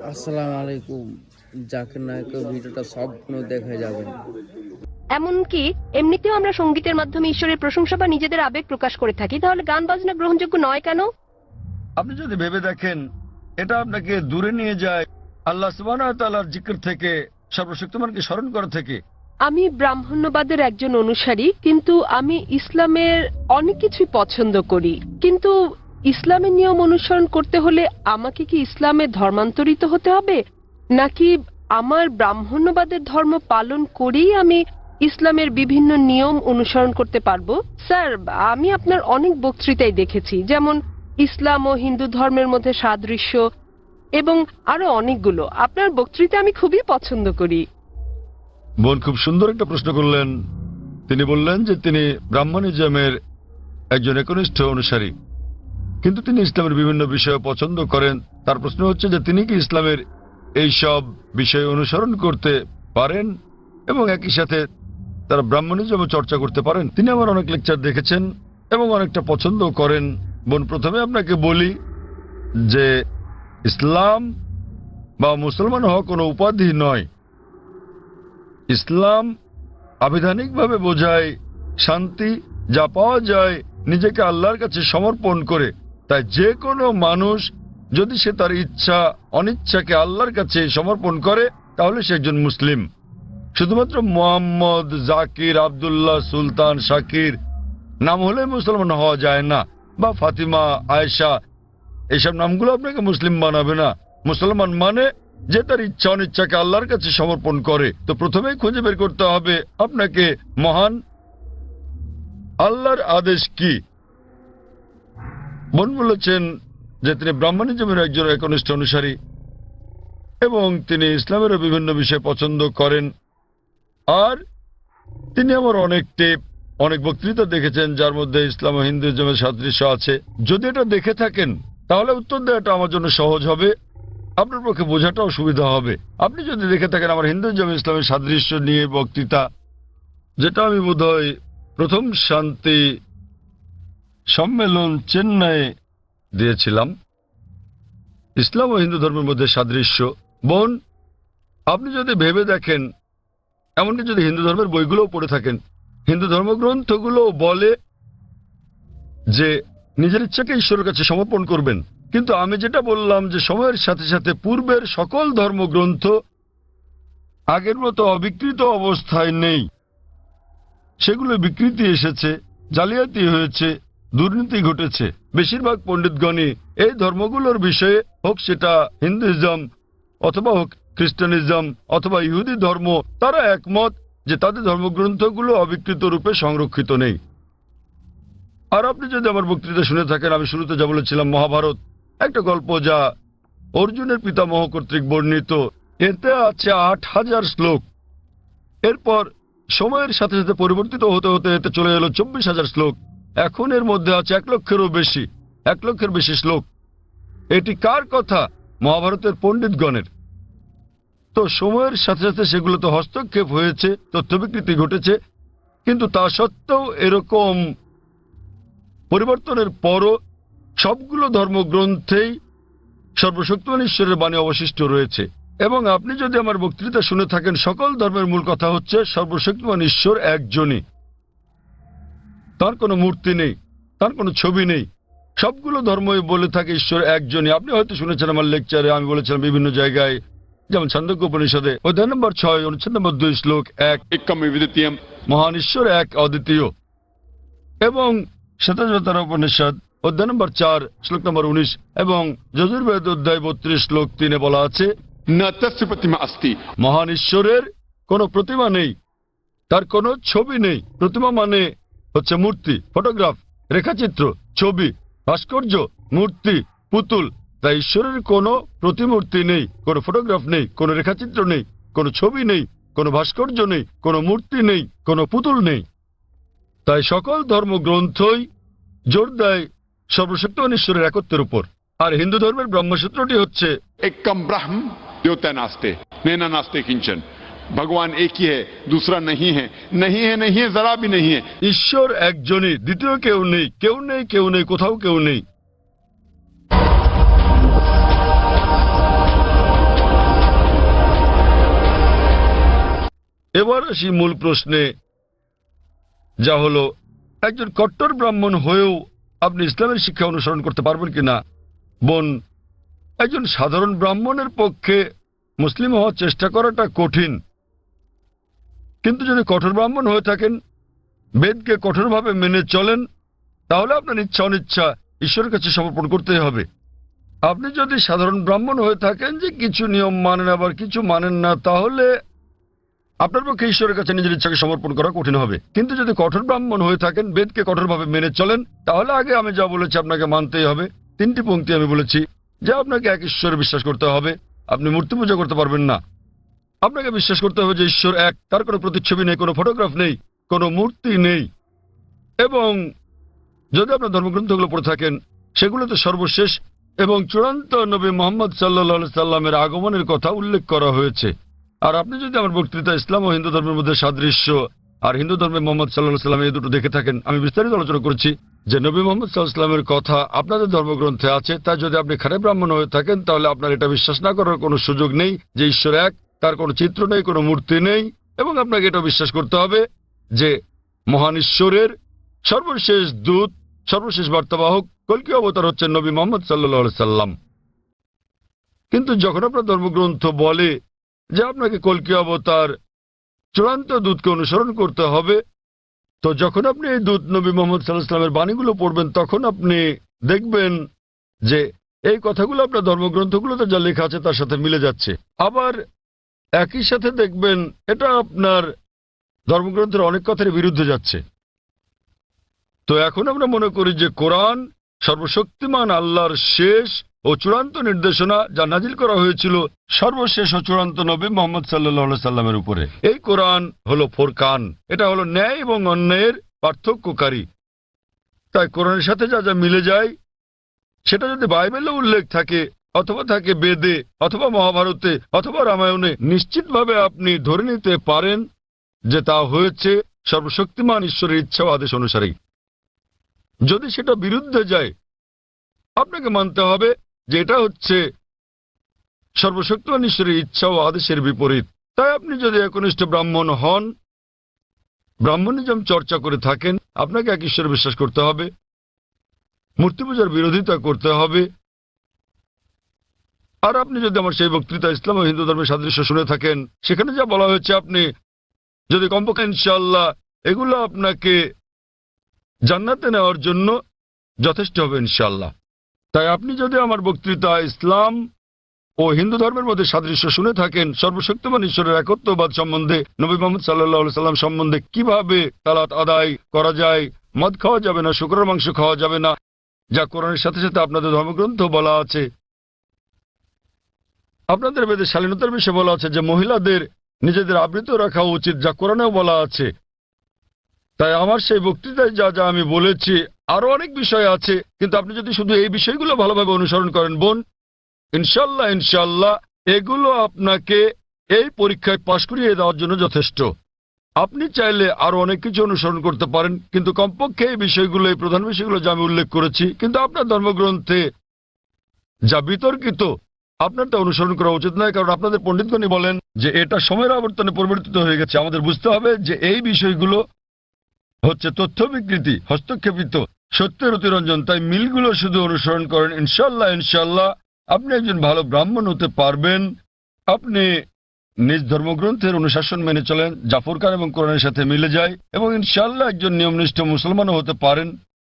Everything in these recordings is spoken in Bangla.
আসসালামু আলাইকুম। জাকির নায়কের ভিডিওটা সম্পূর্ণ দেখে যাবেন। এমনকি এমনিতেও আমরা সঙ্গীতের মাধ্যমে ঈশ্বরের প্রশংসা বা নিজেদের আবেগ প্রকাশ করে থাকি, তাহলে গান বাজনা গ্রহণযোগ্য নয় কেন? আপনি যদি ভেবে দেখেন, এটা আপনাকে দূরে নিয়ে যায় আল্লাহ সুবহানাহু ওয়া তাআলার জিকির থেকে, সর্বশক্তিমানকে স্মরণ করা থেকে। আমি ব্রাহ্মণ্যবাদের একজন অনুসারী, কিন্তু আমি ইসলামের অনেক কিছুই পছন্দ করি। কিন্তু ইসলামের নিয়ম অনুসরণ করতে হলে আমাকে কি ইসলামে ধর্মান্তরিত হতে হবে, নাকি আমার ব্রাহ্মণ্যবাদের ধর্ম পালন করেই আমি ইসলামের বিভিন্ন নিয়ম অনুসরণ করতে পারবো? স্যার, আমি আপনার অনেক বক্তৃতাই দেখেছি, যেমন ইসলাম ও হিন্দু ধর্মের মধ্যে সাদৃশ্য এবং আরো অনেকগুলো। আপনার বক্তৃতা আমি খুবই পছন্দ করি। বোন খুব সুন্দর একটা প্রশ্ন করলেন। তিনি বললেন যে তিনি ব্রাহ্মণিজমের একজন একনিষ্ঠ অনুসারী, কিন্তু তিনি ইসলামের বিভিন্ন বিষয় পছন্দ করেন। তার প্রশ্ন হচ্ছে যে তিনি কি ইসলামের এই সব বিষয় অনুসরণ করতে পারেন এবং একই সাথে তারা ব্রাহ্মণিজম চর্চা করতে পারেন। তিনি আমার অনেক লেকচার দেখেছেন এবং অনেকটা পছন্দ করেন। বোন, প্রথমে আপনাকে বলি যে ইসলাম বা মুসলমান হওয়া কোনো উপাধি নয়। ইসলাম আবিধানিকভাবে বোঝায় শান্তি, যা পাওয়া যায় নিজেকে আল্লাহর কাছে সমর্পণ করে। তাই যে কোনো মানুষ যদি সে তার ইচ্ছা অনিচ্ছাকে আল্লাহর কাছে সমর্পণ করে, তাহলে সে একজন মুসলিম। শুধুমাত্র মোহাম্মদ, জাকির, আব্দুল্লাহ, সুলতান, শাকির নাম হলে মুসলমান হওয়া যায় না, বা ফাতিমা, আয়েশা, এইসব নামগুলো আপনাকে মুসলিম বানাবে না। মুসলমান মানে যে তার ইচ্ছা অনিচ্ছাকে আল্লাহর কাছে সমর্পণ করে। তো প্রথমেই খুঁজে বের করতে হবে আপনাকে মহান আল্লাহর আদেশ কি। বোন বলেছেন যে তিনি ব্রাহ্মণিজমের একজন একনিষ্ঠ অনুসারী এবং তিনি ইসলামেরও বিভিন্ন বিষয় পছন্দ করেন। আর তিনি আমার অনেক বক্তৃতা দেখেছেন, যার মধ্যে ইসলাম ও হিন্দুইজমের সাদৃশ্য আছে। যদি এটা দেখে থাকেন, তাহলে উত্তর দেওয়াটা আমার জন্য সহজ হবে, আপনার পক্ষে বোঝাটাও সুবিধা হবে। আপনি যদি দেখে থাকেন আমার হিন্দুইজম ইসলামের সাদৃশ্য নিয়ে বক্তৃতা, যেটা আমি বোধহয় প্রথম শান্তি সম্মেলন চেন্নাইয়ে দিয়েছিলাম, ইসলাম ও হিন্দু ধর্মের মধ্যে সাদৃশ্য। বোন, আপনি যদি ভেবে দেখেন, এমনকি যদি হিন্দু ধর্মের বইগুলোও পড়ে থাকেন, হিন্দু ধর্মগ্রন্থগুলো বলে যে নিজের ইচ্ছাকে ঈশ্বরের কাছে সমর্পণ করবেন। কিন্তু আমি যেটা বললাম যে সময়ের সাথে সাথে পূর্বের সকল ধর্মগ্রন্থ আগের মতো অবিকৃত অবস্থায় নেই। সেগুলো বিকৃতি এসেছে, জালিয়াতি হয়েছে, দুর্নীতি ঘটেছে। বেশিরভাগ পণ্ডিতগণই এই ধর্মগুলোর বিষয়ে, হোক সেটা হিন্দুইজম অথবা হোক খ্রিস্টানিজম অথবা ইহুদি ধর্ম, তারা একমত যে তাদের ধর্মগ্রন্থগুলো অবিকৃত রূপে সংরক্ষিত নেই। আর আপনি যদি আমার বক্তৃতা শুনে থাকেন, আমি শুরুতে যা বলেছিলাম, মহাভারত একটা গল্প যা অর্জুনের পিতামহ কর্তৃক বর্ণিত। এতে আছে ৮,০০০ শ্লোক। এরপর সময়ের সাথে সাথে পরিবর্তিত হতে হতে এতে চলে এলো ২৪,০০০ শ্লোক। এখন এর মধ্যে আছে ১,০০,০০০ বেশি শ্লোক। এটি কার কথা? মহাভারতের পণ্ডিতগণের। তো সময়ের সাথে সাথে সেগুলোতে হস্তক্ষেপ হয়েছে, তথ্য বিকৃতি ঘটেছে, কিন্তু তা সত্ত্বেও এরকম পরিবর্তনের পরও সবগুলো ধর্মগ্রন্থেই সর্বশক্তিমান ঈশ্বরের বাণী অবশিষ্ট রয়েছে। এবং আপনি যদি আমার বক্তৃতা শুনে থাকেন, সকল ধর্মের মূল কথা হচ্ছে সর্বশক্তিমান ঈশ্বর একজনই। তার কোনো মূর্তি নেই, তার কোনো ছবি নেই। সবগুলো ধর্মই বলে থাকে ঈশ্বর একজনই। আপনি হয়তো শুনেছেন আমার লেকচারে, আমি বলেছিলাম বিভিন্ন জায়গায়, যেমন ছান্দোক্য উপনিষদে অধ্যায় নম্বর ৬ অনুচ্ছেদ নম্বর ২ শ্লোক ১, মহান ঈশ্বর এক, অদ্বিতীয়। এবং শ্বেতাবতার উপনিষদ অধ্যায় নম্বর ৪ শ্লোক নম্বর ১৯ এবং যজুর্বেদ অধ্যায় ৩২ শ্লোক ৩ বলা আছে, মহান ঈশ্বরের কোনো প্রতিমা নেই, তার কোনো ছবি নেই। প্রতিমা মানে হচ্ছে মূর্তি, ফটোগ্রাফ, রেখাচিত্র, ছবি, ভাস্কর্য, মূর্তি, পুতুল। তাই ঈশ্বরের কোনো প্রতিমূর্তি নেই, কোনো ফটোগ্রাফ নেই, কোনো রেখাচিত্র নেই, কোনো ছবি নেই, কোনো ভাস্কর্য নেই, কোনো মূর্তি নেই, কোনো পুতুল নেই। তাই সকল ধর্মগ্রন্থই জোর দেয় সর্বশক্তিমান ঈশ্বরের একত্বের উপর। আর হিন্দু ধর্মের ব্রহ্মসূত্রটি হচ্ছে एकम ब्रह्म द्योतय नास्ते नैना नास्ते किंचन। भगवान एक ही है, दूसरा नहीं है, नहीं है, नहीं है, जरा भी नहीं है। ঈশ্বর একজনই, দ্বিতীয় কেউ নেই, কেউ নেই, কেউ নেই, কোথাও কেউ নেই। এবার আসি মূল প্রশ্নে, যা হলো একজন কট্টর ব্রাহ্মণ হয়েও আপনি ইসলামের শিক্ষা অনুসরণ করতে পারবেন কিনা। বোন, একজন সাধারণ ব্রাহ্মণের পক্ষে মুসলিম হওয়ার চেষ্টা করাটা কঠিন, কিন্তু যদি কঠোর ব্রাহ্মণ হয়ে থাকেন, বেদকে কঠোরভাবে মেনে চলেন, তাহলে আপনার ইচ্ছা অনিচ্ছা ঈশ্বরের কাছে সমর্পণ করতেই হবে। আপনি যদি সাধারণ ব্রাহ্মণ হয়ে থাকেন যে কিছু নিয়ম মানেন আবার কিছু মানেন না, তাহলে আপনার পক্ষে ঈশ্বরের কাছে নিজের ইচ্ছাকে সমর্পণ করা কঠিন হবে। কিন্তু যদি কঠোর ব্রাহ্মণ হয়ে থাকেন, বেদকে কঠোরভাবে মেনে চলেন, তাহলে আগে আমি যা বলেছি আপনাকে মানতেই হবে। 3টি পংক্তি আমি বলেছি যে আপনাকে এক ঈশ্বরে বিশ্বাস করতে হবে, আপনি মূর্তি পূজা করতে পারবেন না। আপনাকে বিশ্বাস করতে হবে যে ঈশ্বর এক, তার কোনো প্রতিচ্ছবি নেই, কোনো ফটোগ্রাফ নেই, কোনো মূর্তি নেই। এবং যদি আপনার ধর্মগ্রন্থগুলো পড়ে থাকেন, সেগুলোতে সর্বশেষ এবং চূড়ান্ত নবী মুহাম্মদ সাল্লাল্লাহু সাল্লামের আগমনের কথা উল্লেখ করা হয়েছে। আর আপনি যদি আমার বক্তৃতা ইসলাম ও হিন্দু ধর্মের মধ্যে সাদৃশ্য আর হিন্দু ধর্মে মোহাম্মদ সাল্লাল্লাহু সাল্লাম এই দুটো দেখে থাকেন, আমি বিস্তারিত আলোচনা করেছি যে নবী মোহাম্মদ সাল্লাল্লাহু সাল্লামের কথা আপনাদের ধর্মগ্রন্থে আছে। তাই যদি আপনি খারাপ ব্রাহ্মণ হয়ে থাকেন, তাহলে আপনার এটা বিশ্বাস না করার কোনো সুযোগ নেই যে ঈশ্বর এক, তার কোনো চিত্র নেই, কোনো মূর্তি নেই। এবং আপনাকে এটা বিশ্বাস করতে হবে যে মহান ঈশ্বরের সর্বশেষ দূত, সর্বশেষ বার্তাবাহক কল্কি অবতার হচ্ছেন নবী মুহাম্মদ সাল্লাল্লাহু সাল্লাম। কিন্তু যখন আপনার ধর্মগ্রন্থ বলে যে আপনাকে কল্কি অবতার চূড়ান্ত দূতকে অনুসরণ করতে হবে, তো যখন আপনি এই দূত নবী মুহাম্মদ সাল্লাল্লাহু আলাইহি ওয়াসাল্লামের বাণীগুলো পড়বেন, তখন আপনি দেখবেন যে এই কথাগুলো আপনার ধর্মগ্রন্থগুলোতে যা লেখা আছে তার সাথে মিলে যাচ্ছে। আবার একই সাথে দেখবেন এটা আপনার ধর্মগ্রন্থের অনেক কথার বিরুদ্ধে যাচ্ছে। তো এখন আমরা মনে করি যে কোরআন সর্বশক্তিমান আল্লাহর শেষ ও চূড়ান্ত নির্দেশনা, যা নাজিল করা হয়েছিল সর্বশেষ ও চূড়ান্ত নবী মুহাম্মদ সাল্লাল্লাহু আলাইহি সাল্লামের উপরে। এই কোরআন হলো ফোরকান, এটা হলো ন্যায় এবং অন্যায়ের পার্থক্যকারী। তাই কোরআনের সাথে যা যা মিলে যায়, সেটা যদি বাইবেলে উল্লেখ থাকে অথবা থাকে বেদে অথবা মহাভারতে অথবা রামায়ণে, নিশ্চিতভাবে আপনি ধরে নিতে পারেন যে তা হয়েছে সর্বশক্তিমান ঈশ্বরের ইচ্ছা ও আদেশ অনুসারেই। যদি সেটা বিরুদ্ধে যায়, আপনাকে মানতে হবে যে এটা হচ্ছে সর্বশক্তিমান ঈশ্বরের ইচ্ছা ও আদেশের বিপরীত। তাই আপনি যদি একনিষ্ঠ ব্রাহ্মণ হন, ব্রাহ্মণিজম চর্চা করে থাকেন, আপনাকে এক ঈশ্বরে বিশ্বাস করতে হবে, মূর্তি পূজার বিরোধিতা করতে হবে। আর আপনি যদি আমার সেই বক্তৃতা ইসলাম ও হিন্দু ধর্মের সাদৃশ্য শুনে থাকেন, সেখানে যা বলা হয়েছে, আপনি যদি কমপক্ষে ইনশাআল্লাহ এগুলো আপনাকে জান্নাতে নেওয়ার জন্য যথেষ্ট হবে ইনশাআল্লাহ। তাই আপনি যদি আমার বক্তৃতা ইসলাম ও হিন্দু ধর্মের মধ্যে সাদৃশ্য শুনে থাকেন, সর্বশক্তিমান ঈশ্বরের একত্ববাদ সম্বন্ধে, নবী মুহাম্মদ সাল্লাল্লাহু আলাইহি সাল্লাম সম্বন্ধে, কিভাবে সালাত আদায় করা যায়, মদ খাওয়া যাবে না, শুকরের মাংস খাওয়া যাবে না, যা কোরআনের সাথে সাথে আপনাদের ধর্মগ্রন্থ বলা আছে, আপনাদের বেদে শালীনতার বিষয়ে বলা আছে যে মহিলাদের নিজেদের আবৃত রাখা উচিত, যা কোরআনেও বলা আছে। তাই আমার সেই বক্তৃতায় যা যা আমি বলেছি, আরো অনেক বিষয় আছে, কিন্তু আপনি যদি শুধু এই বিষয়গুলো ভালোভাবে অনুসরণ করেন বোন, ইনশাল্লাহ ইনশাল্লাহ এগুলো আপনাকে এই পরীক্ষায় পাশ করিয়ে দেওয়ার জন্য যথেষ্ট। আপনি চাইলে আরো অনেক কিছু অনুসরণ করতে পারেন, কিন্তু কমপক্ষে এই বিষয়গুলো, এই প্রধান বিষয়গুলো যা আমি উল্লেখ করেছি, কিন্তু আপনার ধর্মগ্রন্থে যা বিতর্কিত, আপনার তা অনুসরণ করা উচিত নয়। কারণ আপনাদের পণ্ডিতগণই বলেন যে এটা সময়ের আবর্তনে পরিবর্তিত হয়ে গেছে। আমাদের বুঝতে হবে যে এই বিষয়গুলো হচ্ছে তথ্য বিকৃতি, হস্তক্ষেপিত, সত্যের অতিরঞ্জন। তাই মিলগুলো শুধু অনুসরণ করেন, ইনশাল্লাহ ইনশাল্লাহ আপনি একজন ভালো ব্রাহ্মণ হতে পারবেন। আপনি নিজ ধর্মগ্রন্থের অনুশাসন মেনে চলেন, জাফর খান এবং কোরআনের সাথে মিলে যায়, এবং ইনশাল্লাহ একজন নিয়মনিষ্ঠ মুসলমানও হতে পারেন।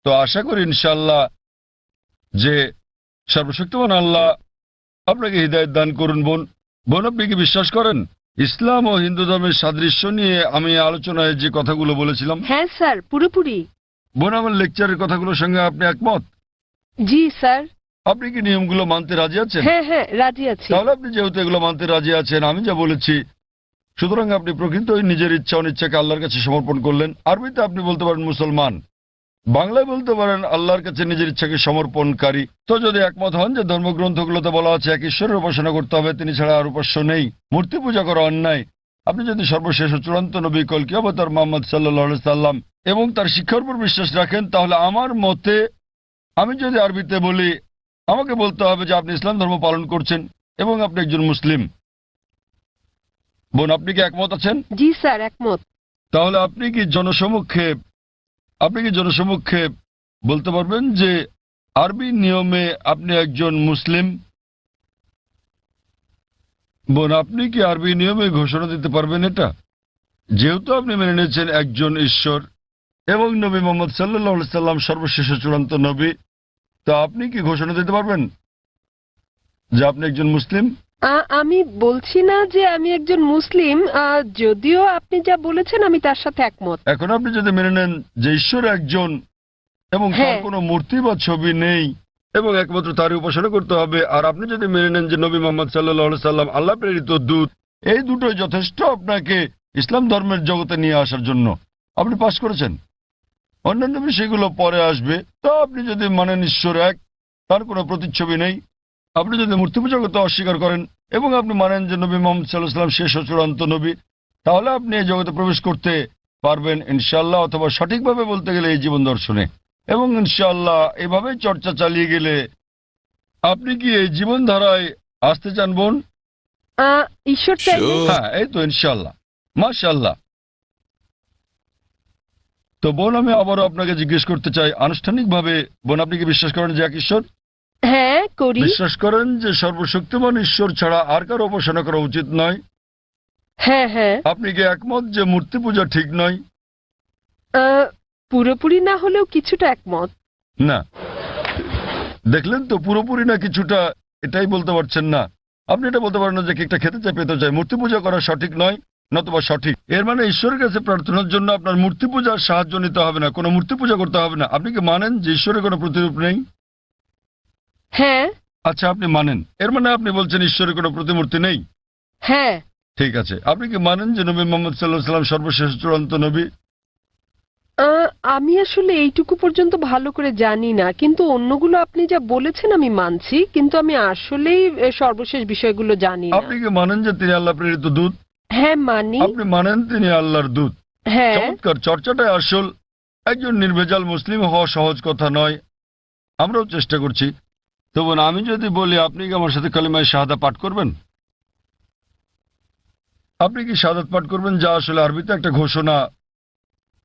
তো আশা করি ইনশাল্লাহ যে সর্বশক্তিমান আল্লাহ আপনাকে হিদায়াত দান করুন। বোন, আপনি কি বিশ্বাস করেন ইসলাম ও হিন্দু ধর্মের সাদৃশ্য নিয়ে আমি আলোচনায় যে কথাগুলো বলেছিলাম? হ্যাঁ স্যার, পুরোপুরি। বোন, আমার লেকচারের কথাগুলোর সঙ্গে আপনি একমত? জি স্যার। আপনি কি নিয়মগুলো মানতে রাজি আছেন? হ্যাঁ হ্যাঁ, রাজি আছি। তাহলে আপনি যেহেতু এগুলো মানতে রাজি আছেন, আমি যা বলেছি, সুতরাং আপনি প্রকৃতই নিজের ইচ্ছা অনিচ্ছাকে আল্লাহর কাছে সমর্পণ করলেন। আরবিতে আপনি বলতে পারেন মুসলমান, বাংলায় বলতে পারেন আল্লাহর কাছে নিজের ইচ্ছাকে সমর্পণকারী। তো যদি একমত হন যে ধর্মগ্রন্থগুলোতে বলা আছে এক ঈশ্বরের উপাসনা করতে হবে, তিনি ছাড়া আর উপাস্য নেই, মূর্তি পূজা করা অন্যায়, আপনি যদি সর্বশেষ ও চূড়ান্ত নবী কল্কি অবতার মুহাম্মদ সাল্লাল্লাহু আলাইহি সাল্লাম এবং তার শিক্ষার উপর বিশ্বাস রাখেন, তাহলে আমার মতে, আমি যদি আরবিতে বলি, আমাকে বলতে হবে যে আপনি ইসলাম ধর্ম পালন করছেন এবং আপনি একজন মুসলিম। বোন, আপনি কি একমত আছেন? জি স্যার, একমত। তাহলে আপনি কি জনসমক্ষে বলতে পারবেন যে আরবি নিয়মে আপনি একজন মুসলিম? বোন, আপনি কি আরবি নিয়মে ঘোষণা দিতে পারবেন এটা? যেহেতু আপনি মেনে নিয়েছেন একজন ঈশ্বর এবং নবী মোহাম্মদ সাল্লাল্লাহু আলাইহি সাল্লাম সর্বশেষ ও চূড়ান্ত নবী, তা আপনি কি ঘোষণা দিতে পারবেন যে আপনি একজন মুসলিম? আমি বলছি না যে আমি একজন মুসলিম, যদিও আপনি যা বলেছেন আমি তার সাথে একমত। এখন আপনি যদি মেনে নেন যে ঈশ্বর একজন এবং তার হ্যাঁ। কোনো মূর্তি বা ছবি নেই এবং একমাত্র তারই উপাসনা করতে হবে, আর আপনি যদি মেনে নেন যে নবী মোহাম্মদ সাল্লাল্লাহু আলাইহি সাল্লাম আল্লাহ প্রেরিত দূত, এই দুটোই যথেষ্ট আপনাকে ইসলাম ধর্মের জগতে নিয়ে আসার জন্য, আপনি পাশ করেছেন। অন্যান্য বিষয়গুলো পরে আসবে। তো আপনি যদি মানেন ঈশ্বর এক, তার কোনো প্রতিচ্ছবি নেই, আপনি যদি মূর্তি পূজা করতে অস্বীকার করেন এবং আপনি মানেন যে নবী মোহাম্মদ সাল্লাল্লাহু আলাইহি সাল্লাম শেষ ও চূড়ান্ত নবী, তাহলে আপনি এই জগতে প্রবেশ করতে পারবেন ইনশাআল্লাহ, অথবা সঠিকভাবে বলতে গেলে এই জীবন দর্শনে। এবং ইনশাআল্লাহ এভাবে চর্চা চালিয়ে গেলে আপনি কি এই জীবনধারায় আসতে চান বোন? ঈশ্বর চাইলে। হ্যাঁ, এই তো ইনশাআল্লাহ, মাশাআল্লাহ। তো বোন, আমি আবারও আপনাকে জিজ্ঞেস করতে চাই আনুষ্ঠানিকভাবে, বোন, আপনি কি বিশ্বাস করেন যে এক ঈশ্বর? হ্যাঁ, করি। বিশ্বাস করেন যে সর্বশক্তিমান ঈশ্বর ছাড়া আর কারো উপাসনা করা উচিত নয়? হ্যাঁ হ্যাঁ। আপনি কি একমত যে মূর্তি পূজা ঠিক নয়? পুরোপুরি না হলেও কিছুটা একমত। না, দেখলেন তো, পুরোপুরি না কিছুটা, এটাই বলতে পারছেন না। আপনি এটা বলতে পারেন না যে কেকটা খেতে চাই, পেতে চাই। মূর্তি পূজা করা সঠিক নয়, নতুবা সঠিক। এর মানে ঈশ্বরের কাছে প্রার্থনার জন্য আপনার মূর্তি পূজার সাহায্য নিতে হবে না, কোনো মূর্তি পূজা করতে হবে না। আপনি কি মানেন যে ঈশ্বরের কোনো প্রতিরূপ নেই? হ্যাঁ। আচ্ছা, আপনি মানেন, এর মানে আপনি বলছেন ঈশ্বরের কোনো প্রতিমূর্তি নেই? হ্যাঁ। ঠিক আছে। আপনি কি মানেন যে নবী মোহাম্মদ সাল্লাল্লাহু আলাইহি সাল্লাম সর্বশেষ চূড়ান্ত নবী? আমি আসলে এইটুকু পর্যন্ত ভালো করে জানি না, কিন্তু অন্যগুলো আপনি যা বলেছেন আমি মানছি, কিন্তু আমি আসলেই সর্বশেষ বিষয়গুলো জানি না। আপনি কি মানেন যে তিনি আল্লাহ প্রেরিত দূত? হ্যাঁ, মানি। আপনি মানেন তিনি আল্লাহর দূত? হ্যাঁ। চমৎকার, চর্চাটাই আসল। একজন নির্ভেজাল মুসলিম হওয়া সহজ কথা নয়, আমরাও চেষ্টা করছি। তো বোন, আমি যদি বলি আপনি কি আমার সাথে কালিমায়ে শাহাদা পাঠ করবেন? আপনি কি শাহাদাত পাঠ করবেন, যা আসলে আরবিতে একটা ঘোষণা,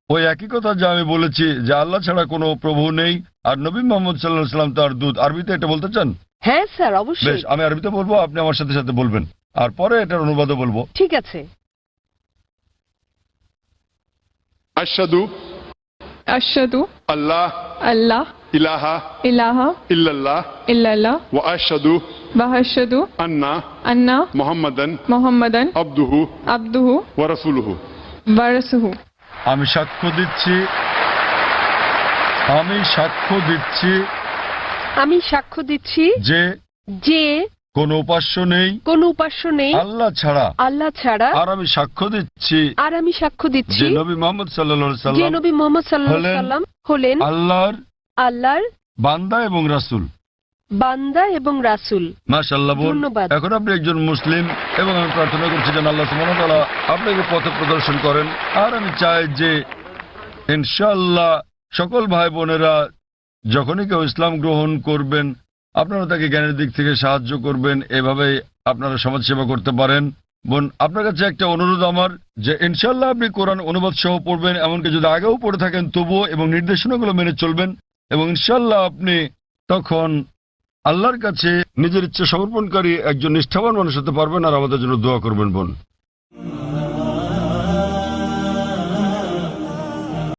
ওই একই কথা যা আমি বলেছি যে আল্লাহ ছাড়া কোনো প্রভু নেই আর নবী মোহাম্মদ সাল্লাল্লাহু আলাইহি সাল্লাম তার দূত? আরবিতে এটা বলতে চান? হ্যাঁ স্যার, বেশ, অবশ্যই। আমি আরবিতে বলবো, আপনি আমার সাথে সাথে বলবেন, আর পরে এটার অনুবাদও বলবো। ঠিক আছে। अशहदु अशहदु अल्लाह अल्लाह इलाहा इलाहा इल्लल्लाह इल्लल्लाह व अशहदु व अशहदु अन्ना अन्ना मुहम्मदन मुहम्मदन अब्दुहु अब्दुहु व रसूलुहु। व रसूलुहु। আমি সাক্ষ্য দিচ্ছি আমি সাক্ষ্য দিচ্ছি যে যে কোনো উপাস্য নেই কোনো উপাস্য নেই আল্লাহ ছাড়া, আল্লাহ ছাড়া, আর আমি সাক্ষ্য দিচ্ছি আর আমি সাক্ষ্য দিচ্ছি যে নবী মোহাম্মদ সাল্লাল্লাহু আলাইহি যে সাল্লাম নবী মোহাম্মদ সাল্লাল্লাহু আলাইহি হলেন সাল্লাম হলেন আল্লাহর আল্লাহর বান্দা এবং রাসূল। বান্দা এবং রাসূল। মাশাআল্লাহ বোন, ধন্যবাদ। এখন আপনি একজন মুসলিম এবং আমি প্রার্থনা করছি যেন আল্লাহ সুবহানাহু ওয়া তাআলা আপনাকে পথ প্রদর্শন করেন। আর আমি চাই যে ইনশাআল্লাহ সকল ভাই বোনেরা যখনই কেউ ইসলাম গ্রহণ করবেন, আপনারা তাকে জ্ঞানের দিক থেকে সাহায্য করবেন, এভাবে আপনারা সমাজ সেবা করতে পারেন। বোন, আপনার কাছে একটা অনুরোধ আমার, যে ইনশাআল্লাহ আপনি কোরআন অনুবাদ সহ পড়বেন, এমনকি যদি আগেও পড়ে থাকেন তবুও, এবং নির্দেশনাগুলো মেনে চলবেন, এবং ইনশাআল্লাহ আপনি তখন আল্লাহর কাছে নিজের ইচ্ছা সমর্পণকারী একজন নিষ্ঠাবান মানুষ হতে পারবেন। আর আমাদের জন্য দোয়া করবেন বোন।